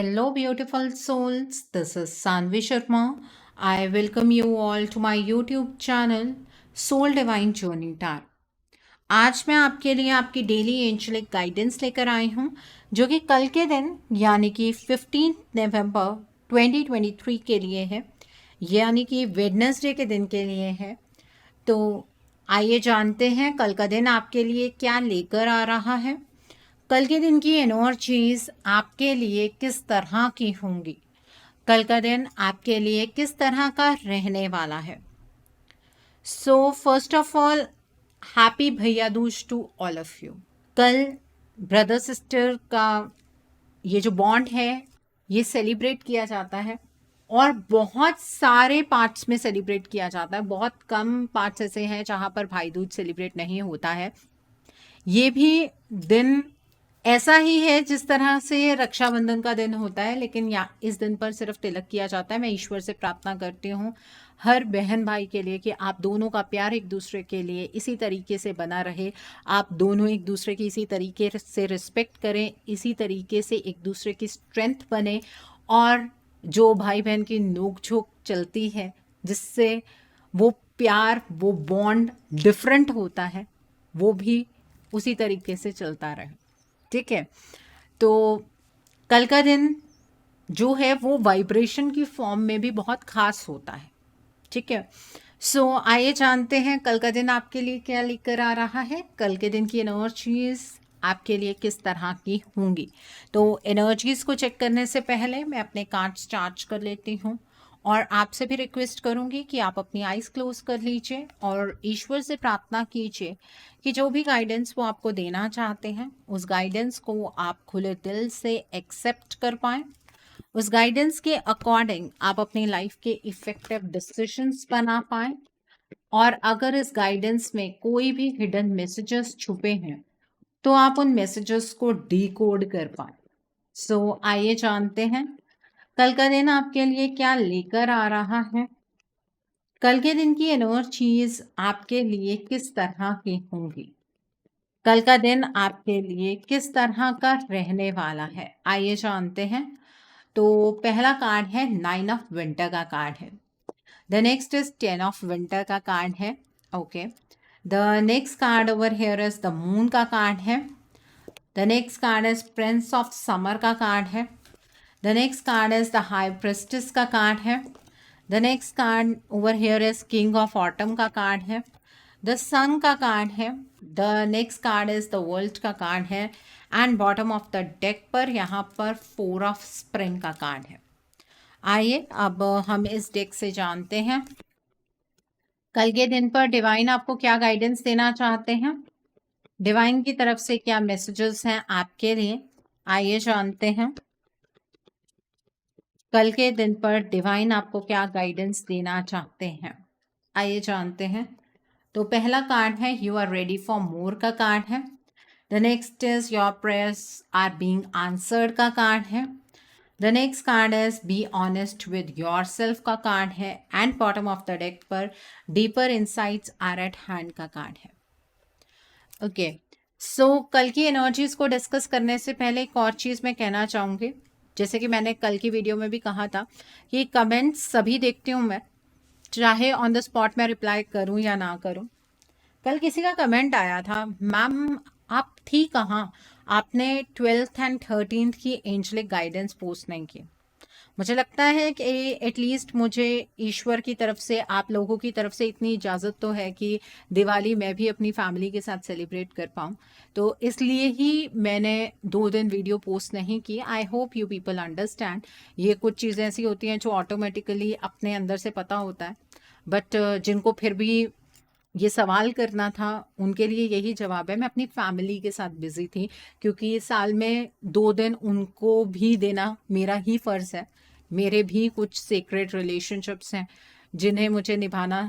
Hello, beautiful souls. This is Sanvi Sharma. I welcome you all to my YouTube channel, Soul Divine Journey Tar. आज मैं आपके लिए आपकी daily angelic guidance लेकर आई हूँ, जो कि कल के दिन यानी कि 15 नवंबर 2023 के लिए है, यानी कि वेडनेसडे के दिन के लिए है। तो आइए जानते हैं कल का दिन आपके लिए क्या लेकर आ रहा है। कल के दिन की एनर्जीज आपके लिए किस तरह की होंगी, कल का दिन आपके लिए किस तरह का रहने वाला है। So first of all, happy Bhaiya Dooj to all of you. कल ब्रदर सिस्टर का ये जो बॉन्ड है ये सेलिब्रेट किया जाता है और बहुत सारे पार्ट्स में सेलिब्रेट किया जाता है। बहुत कम पार्ट्स ऐसे हैं जहाँ पर भाई दूज सेलिब्रेट नहीं होता है। ये भी दिन ऐसा ही है जिस तरह से रक्षाबंधन का दिन होता है, लेकिन इस दिन पर सिर्फ तिलक किया जाता है। मैं ईश्वर से प्रार्थना करती हूँ हर बहन भाई के लिए कि आप दोनों का प्यार एक दूसरे के लिए इसी तरीके से बना रहे, आप दोनों एक दूसरे की इसी तरीके से रिस्पेक्ट करें, इसी तरीके से एक दूसरे की स्ट्रेंथ बने, और जो भाई बहन की नोक झोंक चलती है जिससे वो प्यार, वो बॉन्ड डिफरेंट होता है, वो भी उसी तरीके से चलता रहे। ठीक है, तो कल का दिन जो है वो वाइब्रेशन की फॉर्म में भी बहुत खास होता है। ठीक है, सो आइए जानते हैं कल का दिन आपके लिए क्या लेकर आ रहा है। कल के दिन की एनर्जीज आपके लिए किस तरह की होंगी। तो एनर्जीज को चेक करने से पहले मैं अपने कार्ड्स चार्ज कर लेती हूँ और आपसे भी रिक्वेस्ट करूंगी कि आप अपनी आइज क्लोज कर लीजिए और ईश्वर से प्रार्थना कीजिए कि जो भी गाइडेंस वो आपको देना चाहते हैं उस गाइडेंस को आप खुले दिल से एक्सेप्ट कर पाएं। उस गाइडेंस के अकॉर्डिंग आप अपनी लाइफ के इफेक्टिव डिसीजंस बना पाएं, और अगर इस गाइडेंस में कोई भी हिडन मैसेजेस छुपे हैं तो आप उन मैसेजेस को डीकोड कर पाएं। सो आइए जानते हैं कल का दिन आपके लिए क्या लेकर आ रहा है। कल के दिन की एनर्जीज आपके लिए किस तरह की होंगी, कल का दिन आपके लिए किस तरह का रहने वाला है, आइए जानते हैं। तो पहला कार्ड है 9 ऑफ विंटर का कार्ड है। The next is 10 of winter का कार्ड है। Okay, the next card over here is the moon का कार्ड है। The next card is Prince of summer का कार्ड है। The next card is the high prestige का card है। The next card over here is king of autumn का card है। The सन का card है। The next card is the world का card है and bottom of the deck पर यहाँ पर 4 ऑफ स्प्रिंग का कार्ड है। आइए अब हम इस डेक से जानते हैं कल के दिन पर डिवाइन आपको क्या गाइडेंस देना चाहते हैं, डिवाइन की तरफ से क्या मैसेजेस हैं आपके लिए। आइए जानते हैं कल के दिन पर डिवाइन आपको क्या गाइडेंस देना चाहते हैं। आइए जानते हैं। तो पहला कार्ड है you are ready for more का कार्ड है। The next is your prayers are being answered का कार्ड है। The next card is be honest with yourself का कार्ड है and bottom of the deck पर deeper insights are at hand का card है। Okay, so कल की energies को डिस्कस करने से पहले एक और चीज़ मैं कहना चाहूँगी। जैसे कि मैंने कल की वीडियो में भी कहा था कि कमेंट्स सभी देखती हूँ मैं, चाहे ऑन द स्पॉट मैं रिप्लाई करूँ या ना करूँ। कल किसी का कमेंट आया था, मैम आप थी कहाँ, आपने 12th एंड 13th की एंजलिक गाइडेंस पोस्ट नहीं की। मुझे लगता है कि एटलीस्ट मुझे ईश्वर की तरफ से, आप लोगों की तरफ से इतनी इजाज़त तो है कि दिवाली मैं भी अपनी फैमिली के साथ सेलिब्रेट कर पाऊँ, तो इसलिए ही मैंने 2 दिन वीडियो पोस्ट नहीं की। I hope you people understand. ये कुछ चीज़ें ऐसी होती हैं जो ऑटोमेटिकली अपने अंदर से पता होता है, बट जिनको फिर भी ये सवाल करना था उनके लिए यही जवाब है। मैं अपनी फैमिली के साथ बिजी थी क्योंकि साल में 2 दिन उनको भी देना मेरा ही फ़र्ज़ है। मेरे भी कुछ सीक्रेट रिलेशनशिप्स हैं जिन्हें मुझे निभाना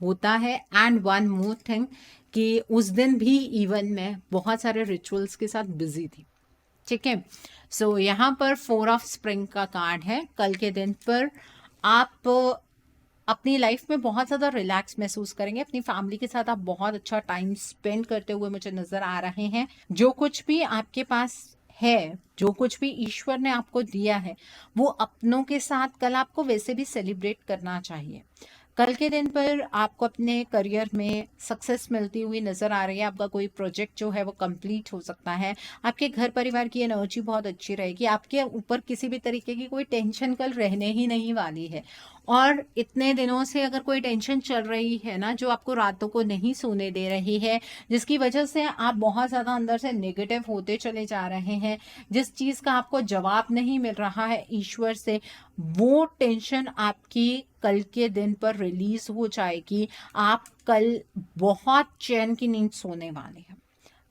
होता है। एंड वन मोर थिंग कि उस दिन भी इवन मैं बहुत सारे रिचुअल्स के साथ बिजी थी। ठीक है, सो यहाँ पर 4 ऑफ स्प्रिंग का कार्ड है। कल के दिन पर आप अपनी लाइफ में बहुत ज़्यादा रिलैक्स महसूस करेंगे। अपनी फैमिली के साथ आप बहुत अच्छा टाइम स्पेंड करते हुए मुझे नज़र आ रहे हैं। जो कुछ भी आपके पास है, जो कुछ भी ईश्वर ने आपको दिया है, वो अपनों के साथ कल आपको वैसे भी सेलिब्रेट करना चाहिए। कल के दिन पर आपको अपने करियर में सक्सेस मिलती हुई नजर आ रही है। आपका कोई प्रोजेक्ट जो है वो कंप्लीट हो सकता है। आपके घर परिवार की एनर्जी बहुत अच्छी रहेगी। आपके ऊपर किसी भी तरीके की कोई टेंशन कल रहने ही नहीं वाली है। और इतने दिनों से अगर कोई टेंशन चल रही है ना, जो आपको रातों को नहीं सोने दे रही है, जिसकी वजह से आप बहुत ज़्यादा अंदर से नेगेटिव होते चले जा रहे हैं, जिस चीज़ का आपको जवाब नहीं मिल रहा है ईश्वर से, वो टेंशन आपकी कल के दिन पर रिलीज हो जाएगी। आप कल बहुत चैन की नींद सोने वाले हैं।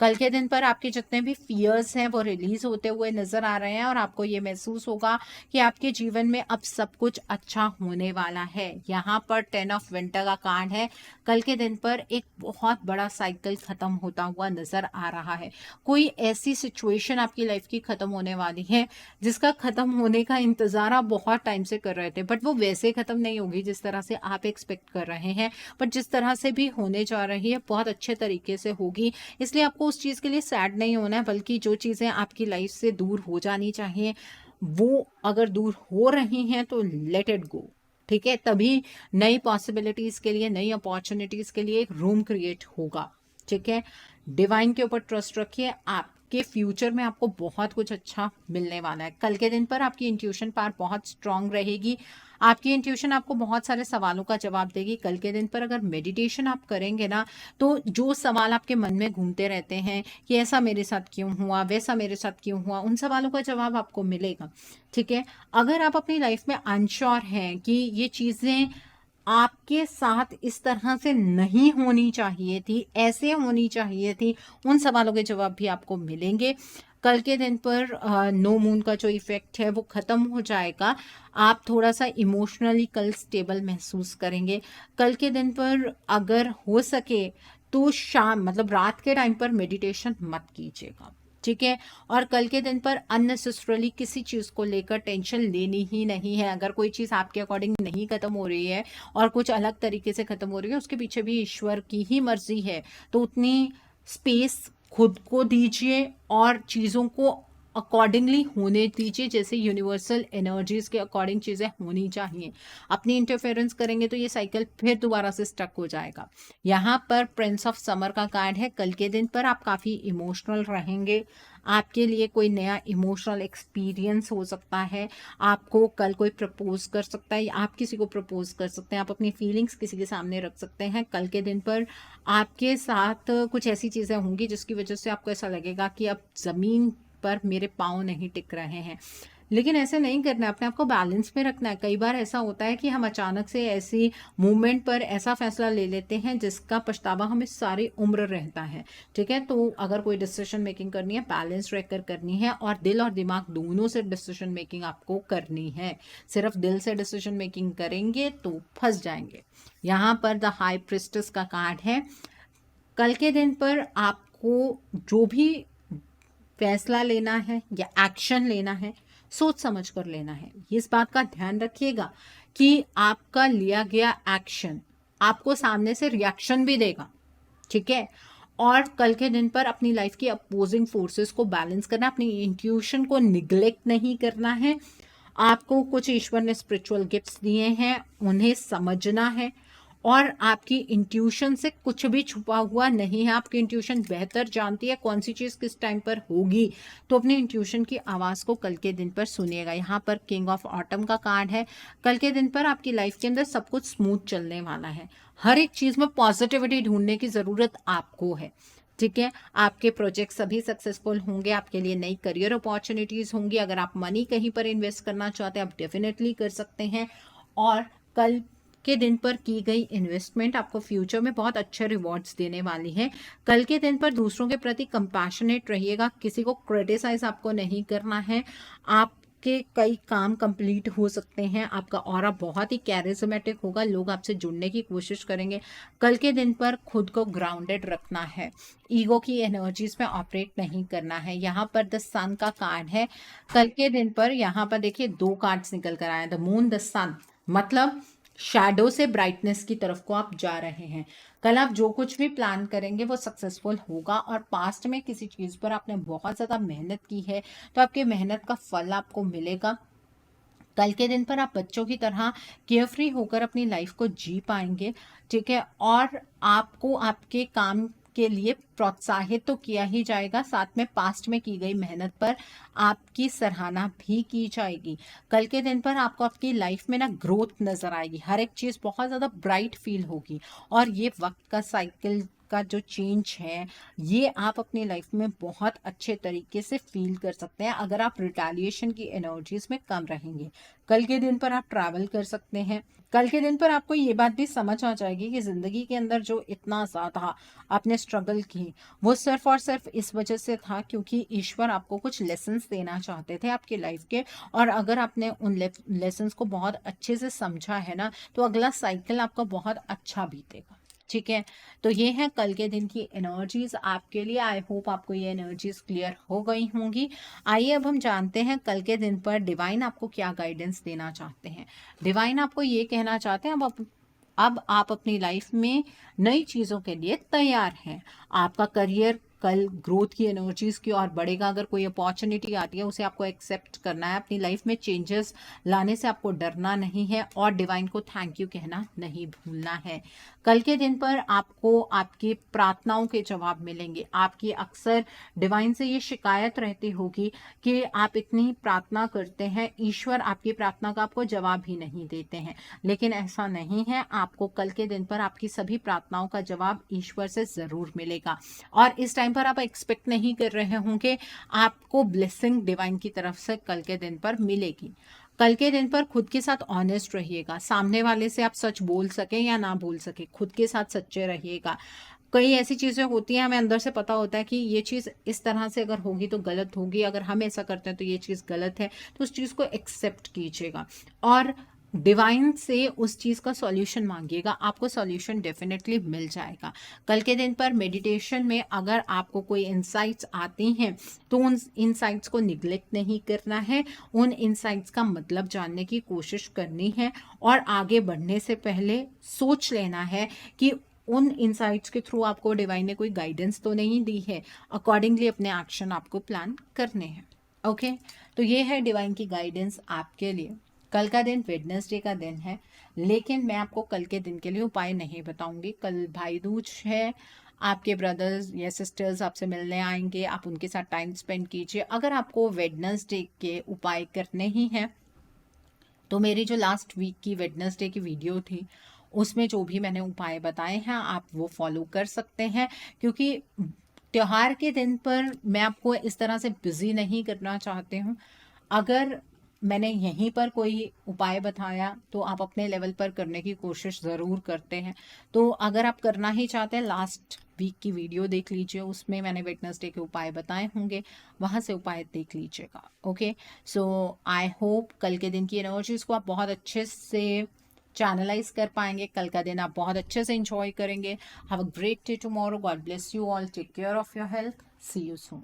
कल के दिन पर आपके जितने भी फियर्स हैं वो रिलीज होते हुए नजर आ रहे हैं और आपको ये महसूस होगा कि आपके जीवन में अब सब कुछ अच्छा होने वाला है। यहाँ पर 10 ऑफ विंटर का कार्ड है। कल के दिन पर एक बहुत बड़ा साइकिल खत्म होता हुआ नजर आ रहा है। कोई ऐसी सिचुएशन आपकी लाइफ की खत्म होने वाली है जिसका खत्म होने का इंतजार आप बहुत टाइम से कर रहे थे, बट वो वैसे खत्म नहीं होगी जिस तरह से आप एक्सपेक्ट कर रहे हैं, बट जिस तरह से भी होने जा रही है बहुत अच्छे तरीके से होगी। इसलिए आपको उस चीज़ के लिए सैड नहीं होना है, बल्कि जो चीज़ें आपकी लाइफ से दूर हो जानी चाहिए वो अगर दूर हो रही हैं तो लेट इट गो। ठीक है, तभी नई पॉसिबिलिटीज के लिए, नई अपॉर्चुनिटीज के लिए एक रूम क्रिएट होगा। ठीक है, डिवाइन के ऊपर ट्रस्ट रखिए। आपके फ्यूचर में आपको बहुत कुछ अच्छा मिलने वाला है। कल के दिन पर आपकी इंट्यूशन पावर बहुत स्ट्रांग रहेगी। आपकी इंट्यूशन आपको बहुत सारे सवालों का जवाब देगी। कल के दिन पर अगर मेडिटेशन आप करेंगे ना, तो जो सवाल आपके मन में घूमते रहते हैं कि ऐसा मेरे साथ क्यों हुआ, वैसा मेरे साथ क्यों हुआ, उन सवालों का जवाब आपको मिलेगा। ठीक है, अगर आप अपनी लाइफ में अनश्योर हैं कि ये चीज़ें आपके साथ इस तरह से नहीं होनी चाहिए थी, ऐसे होनी चाहिए थी, उन सवालों के जवाब भी आपको मिलेंगे। कल के दिन पर नो मून का जो इफेक्ट है वो ख़त्म हो जाएगा। आप थोड़ा सा इमोशनली कल स्टेबल महसूस करेंगे। कल के दिन पर अगर हो सके तो शाम मतलब रात के टाइम पर मेडिटेशन मत कीजिएगा। ठीक है, और कल के दिन पर अननेसेसरली किसी चीज़ को लेकर टेंशन लेनी ही नहीं है। अगर कोई चीज़ आपके अकॉर्डिंग नहीं खत्म हो रही है और कुछ अलग तरीके से खत्म हो रही है, उसके पीछे भी ईश्वर की ही मर्जी है। तो उतनी स्पेस खुद को दीजिए और चीज़ों को अकॉर्डिंगली होने दीजिए, जैसे यूनिवर्सल एनर्जीज के अकॉर्डिंग चीज़ें होनी चाहिए। अपनी इंटरफेरेंस करेंगे तो ये साइकिल फिर दोबारा से स्टक हो जाएगा। यहाँ पर प्रिंस ऑफ समर का कार्ड है। कल के दिन पर आप काफ़ी इमोशनल रहेंगे। आपके लिए कोई नया इमोशनल एक्सपीरियंस हो सकता है। आपको कल कोई प्रपोज कर सकता है या आप किसी को प्रपोज कर सकते हैं। आप अपनी फीलिंग्स किसी के सामने रख सकते हैं। कल के दिन पर आपके साथ कुछ ऐसी चीज़ें होंगी जिसकी वजह से आपको ऐसा लगेगा कि अब ज़मीन पर मेरे पाँव नहीं टिक रहे हैं। लेकिन ऐसे नहीं करना है, अपने आप को बैलेंस में रखना है। कई बार ऐसा होता है कि हम अचानक से ऐसी मूवमेंट पर ऐसा फैसला ले लेते हैं जिसका पछतावा हमें सारी उम्र रहता है। ठीक है, तो अगर कोई डिसीजन मेकिंग करनी है बैलेंस रहकर करनी है और दिल और दिमाग दोनों से डिसीजन मेकिंग आपको करनी है। सिर्फ दिल से डिसीजन मेकिंग करेंगे तो फंस जाएंगे। यहाँ पर द हाई प्रिस्टेस का कार्ड है। कल के दिन पर आपको जो भी फैसला लेना है या एक्शन लेना है सोच समझ कर लेना है। इस बात का ध्यान रखिएगा कि आपका लिया गया एक्शन आपको सामने से रिएक्शन भी देगा। ठीक है, और कल के दिन पर अपनी लाइफ की अपोजिंग फोर्सेस को बैलेंस करना, अपनी इंट्यूशन को निग्लेक्ट नहीं करना है। आपको कुछ ईश्वर ने स्पिरिचुअल गिफ्ट्स दिए हैं, उन्हें समझना है और आपकी इंट्यूशन से कुछ भी छुपा हुआ नहीं है। आपकी इंट्यूशन बेहतर जानती है कौन सी चीज़ किस टाइम पर होगी। तो अपनी इंट्यूशन की आवाज़ को कल के दिन पर सुनिएगा। यहाँ पर किंग ऑफ ऑटम का कार्ड है। कल के दिन पर आपकी लाइफ के अंदर सब कुछ स्मूथ चलने वाला है। हर एक चीज़ में पॉजिटिविटी ढूंढने की ज़रूरत आपको है। ठीक है, आपके प्रोजेक्ट सभी सक्सेसफुल होंगे। आपके लिए नई करियर अपॉर्चुनिटीज़ होंगी। अगर आप मनी कहीं पर इन्वेस्ट करना चाहते हैं आप डेफिनेटली कर सकते हैं। और कल के दिन पर की गई इन्वेस्टमेंट आपको फ्यूचर में बहुत अच्छे रिवॉर्ड्स देने वाली है। कल के दिन पर दूसरों के प्रति कंपैशनेट रहिएगा। किसी को क्रिटिसाइज आपको नहीं करना है। आपके कई काम कंप्लीट हो सकते हैं। आपका ऑरा बहुत ही कैरिज्मेटिक होगा। लोग आपसे जुड़ने की कोशिश करेंगे। कल के दिन पर खुद को ग्राउंडेड रखना है। ईगो की एनर्जीज में ऑपरेट नहीं करना है। यहाँ पर द सन का कार्ड है। कल के दिन पर यहाँ पर देखिए 2 कार्ड्स निकल कर आए, द मून, द सन। मतलब शैडो से ब्राइटनेस की तरफ को आप जा रहे हैं। कल आप जो कुछ भी प्लान करेंगे वो सक्सेसफुल होगा। और पास्ट में किसी चीज़ पर आपने बहुत ज़्यादा मेहनत की है तो आपकी मेहनत का फल आपको मिलेगा। कल के दिन पर आप बच्चों की तरह केयरफ्री होकर अपनी लाइफ को जी पाएंगे, ठीक है। और आपको आपके काम के लिए प्रोत्साहित तो किया ही जाएगा, साथ में पास्ट में की गई मेहनत पर आपकी सराहना भी की जाएगी। कल के दिन पर आपको आपकी लाइफ में ना ग्रोथ नजर आएगी, हर एक चीज़ बहुत ज़्यादा ब्राइट फील होगी। और ये वक्त का साइकिल का जो चेंज है ये आप अपनी लाइफ में बहुत अच्छे तरीके से फील कर सकते हैं अगर आप रिटेलिएशन की एनर्जीज में कम रहेंगे। कल के दिन पर आप ट्रैवल कर सकते हैं। कल के दिन पर आपको ये बात भी समझ आ जाएगी कि जिंदगी के अंदर जो इतना ज़्यादा आपने स्ट्रगल की वो सिर्फ और सिर्फ इस वजह से था क्योंकि ईश्वर आपको कुछ लेसन्स देना चाहते थे आपकी लाइफ के। और अगर आपने उन लेसन्स को बहुत अच्छे से समझा है ना तो अगला साइकिल आपका बहुत अच्छा बीतेगा, ठीक है। तो ये है कल के दिन की एनर्जीज आपके लिए। आई होप आपको ये एनर्जीज क्लियर हो गई होंगी। आइए अब हम जानते हैं कल के दिन पर डिवाइन आपको क्या गाइडेंस देना चाहते हैं। डिवाइन आपको ये कहना चाहते हैं अब आप अपनी लाइफ में नई चीज़ों के लिए तैयार हैं। आपका करियर कल ग्रोथ की एनर्जीज की और बढ़ेगा। अगर कोई अपॉर्चुनिटी आती है उसे आपको एक्सेप्ट करना है। अपनी लाइफ में चेंजेस लाने से आपको डरना नहीं है और डिवाइन को थैंक यू कहना नहीं भूलना है। कल के दिन पर आपको आपकी प्रार्थनाओं के जवाब मिलेंगे। आपकी अक्सर डिवाइन से ये शिकायत रहती होगी कि आप इतनी प्रार्थना करते हैं, ईश्वर आपकी प्रार्थना का आपको जवाब ही नहीं देते हैं। लेकिन ऐसा नहीं है, आपको कल के दिन पर आपकी सभी प्रार्थनाओं का जवाब ईश्वर से ज़रूर मिलेगा। और इस टाइम पर आप एक्सपेक्ट नहीं कर रहे होंगे, आपको ब्लेसिंग डिवाइन की तरफ से कल के दिन पर मिलेगी। कल के दिन पर खुद के साथ ऑनेस्ट रहिएगा। सामने वाले से आप सच बोल सके या ना बोल सके, खुद के साथ सच्चे रहिएगा। कई ऐसी चीज़ें होती हैं हमें अंदर से पता होता है कि ये चीज़ इस तरह से अगर होगी तो गलत होगी, अगर हम ऐसा करते हैं तो ये चीज़ गलत है, तो उस चीज़ को एक्सेप्ट कीजिएगा और डिवाइन से उस चीज़ का सॉल्यूशन मांगिएगा। आपको सॉल्यूशन डेफिनेटली मिल जाएगा। कल के दिन पर मेडिटेशन में अगर आपको कोई इंसाइट्स आती हैं तो उन इंसाइट्स को निगलेक्ट नहीं करना है, उन इंसाइट्स का मतलब जानने की कोशिश करनी है और आगे बढ़ने से पहले सोच लेना है कि उन इंसाइट्स के थ्रू आपको डिवाइन ने कोई गाइडेंस तो नहीं दी है। अकॉर्डिंगली अपने एक्शन आपको प्लान करने हैं। ओके, तो ये है डिवाइन की गाइडेंस आपके लिए। कल का दिन वेडनेसडे का दिन है, लेकिन मैं आपको कल के दिन के लिए उपाय नहीं बताऊंगी। कल भाई दूज है, आपके ब्रदर्स या सिस्टर्स आपसे मिलने आएंगे, आप उनके साथ टाइम स्पेंड कीजिए। अगर आपको वेडनेसडे के उपाय करने ही हैं तो मेरी जो लास्ट वीक की वेडनेसडे की वीडियो थी उसमें जो भी मैंने उपाय बताए हैं आप वो फॉलो कर सकते हैं। क्योंकि त्योहार के दिन पर मैं आपको इस तरह से बिजी नहीं करना चाहती हूँ। अगर मैंने यहीं पर कोई उपाय बताया तो आप अपने लेवल पर करने की कोशिश ज़रूर करते हैं। तो अगर आप करना ही चाहते हैं, लास्ट वीक की वीडियो देख लीजिए, उसमें मैंने वेडनेसडे के उपाय बताए होंगे, वहाँ से उपाय देख लीजिएगा। ओके, सो आई होप कल के दिन की एनर्जीज को आप बहुत अच्छे से चैनलाइज कर पाएंगे। कल का दिन आप बहुत अच्छे से इंजॉय करेंगे। Have a great day tomorrow. God bless you all. Take care of your health. See you soon.